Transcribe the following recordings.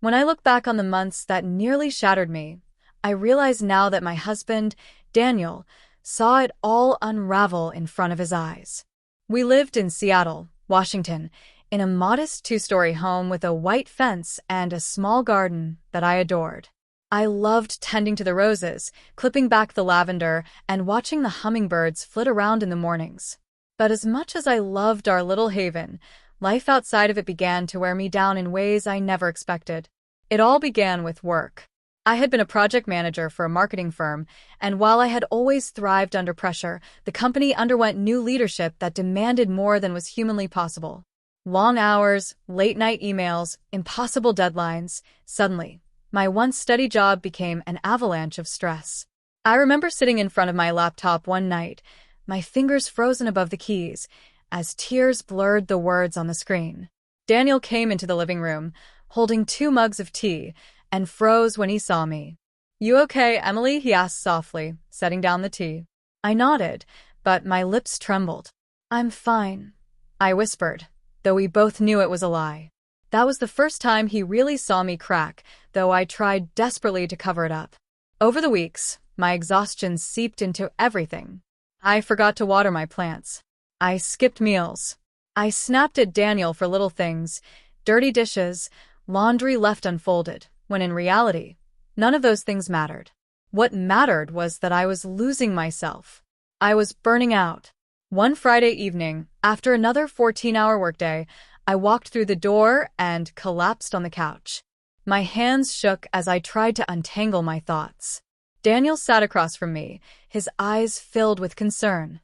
When I look back on the months that nearly shattered me, I realize now that my husband, Daniel, saw it all unravel in front of his eyes. We lived in Seattle, Washington, in a modest two-story home with a white fence and a small garden that I adored. I loved tending to the roses, clipping back the lavender, and watching the hummingbirds flit around in the mornings. But as much as I loved our little haven, life outside of it began to wear me down in ways I never expected. It all began with work. I had been a project manager for a marketing firm, and while I had always thrived under pressure, the company underwent new leadership that demanded more than was humanly possible. Long hours, late-night emails, impossible deadlines. Suddenly, my once steady job became an avalanche of stress. I remember sitting in front of my laptop one night, my fingers frozen above the keys, as tears blurred the words on the screen. Daniel came into the living room, holding 2 mugs of tea, and froze when he saw me. "You okay, Emily?" he asked softly, setting down the tea. I nodded, but my lips trembled. "I'm fine," I whispered, though we both knew it was a lie. That was the first time he really saw me crack, though I tried desperately to cover it up. Over the weeks, my exhaustion seeped into everything. I forgot to water my plants. I skipped meals. I snapped at Daniel for little things, dirty dishes, laundry left unfolded, when in reality, none of those things mattered. What mattered was that I was losing myself. I was burning out. One Friday evening, after another 14-hour workday, I walked through the door and collapsed on the couch. My hands shook as I tried to untangle my thoughts. Daniel sat across from me, his eyes filled with concern.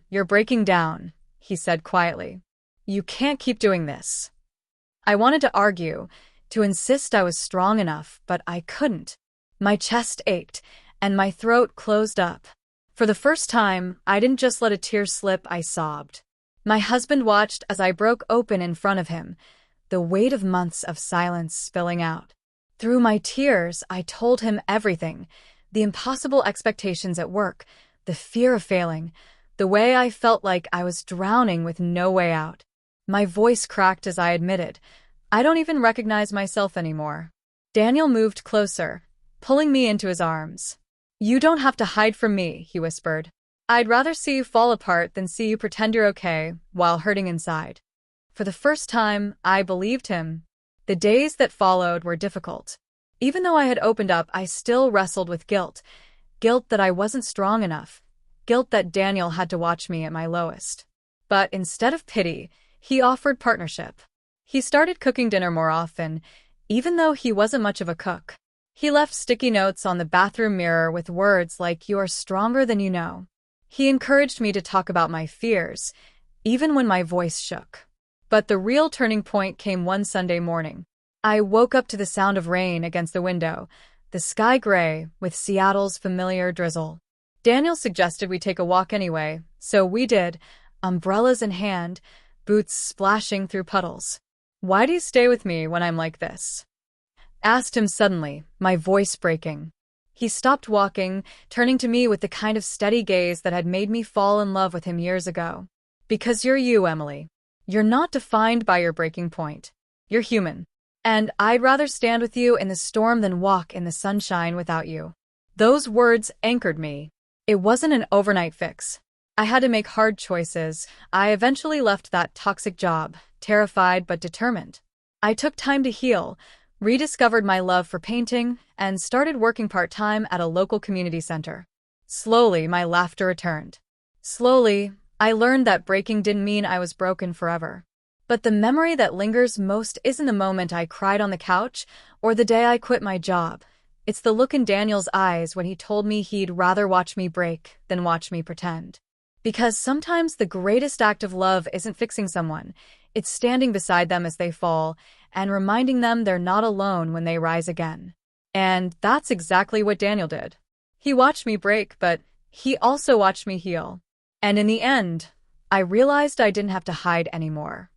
You're breaking down," he said quietly. "You can't keep doing this." I wanted to argue, to insist I was strong enough, but I couldn't. My chest ached, and my throat closed up. For the first time, I didn't just let a tear slip, I sobbed. My husband watched as I broke open in front of him, the weight of months of silence spilling out. Through my tears, I told him everything, the impossible expectations at work, the fear of failing, the way I felt like I was drowning with no way out. My voice cracked as I admitted, "I don't even recognize myself anymore." Daniel moved closer, pulling me into his arms. "You don't have to hide from me," he whispered. "I'd rather see you fall apart than see you pretend you're okay while hurting inside." For the first time, I believed him. The days that followed were difficult. Even though I had opened up, I still wrestled with guilt. Guilt that I wasn't strong enough. Guilt that Daniel had to watch me at my lowest. But instead of pity, he offered partnership. He started cooking dinner more often, even though he wasn't much of a cook. He left sticky notes on the bathroom mirror with words like, "You are stronger than you know." He encouraged me to talk about my fears, even when my voice shook. But the real turning point came one Sunday morning. I woke up to the sound of rain against the window, the sky gray with Seattle's familiar drizzle. Daniel suggested we take a walk anyway, so we did, umbrellas in hand, boots splashing through puddles. "Why do you stay with me when I'm like this?" asked him suddenly, my voice breaking. He stopped walking, turning to me with the kind of steady gaze that had made me fall in love with him years ago. "Because you're you, Emily. You're not defined by your breaking point. You're human. And I'd rather stand with you in the storm than walk in the sunshine without you." Those words anchored me. It wasn't an overnight fix. I had to make hard choices. I eventually left that toxic job, terrified but determined. I took time to heal, rediscovered my love for painting, and started working part-time at a local community center. Slowly, my laughter returned. Slowly, I learned that breaking didn't mean I was broken forever. But the memory that lingers most isn't the moment I cried on the couch or the day I quit my job. It's the look in Daniel's eyes when he told me he'd rather watch me break than watch me pretend. Because sometimes the greatest act of love isn't fixing someone, it's standing beside them as they fall and reminding them they're not alone when they rise again. And that's exactly what Daniel did. He watched me break, but he also watched me heal. And in the end, I realized I didn't have to hide anymore.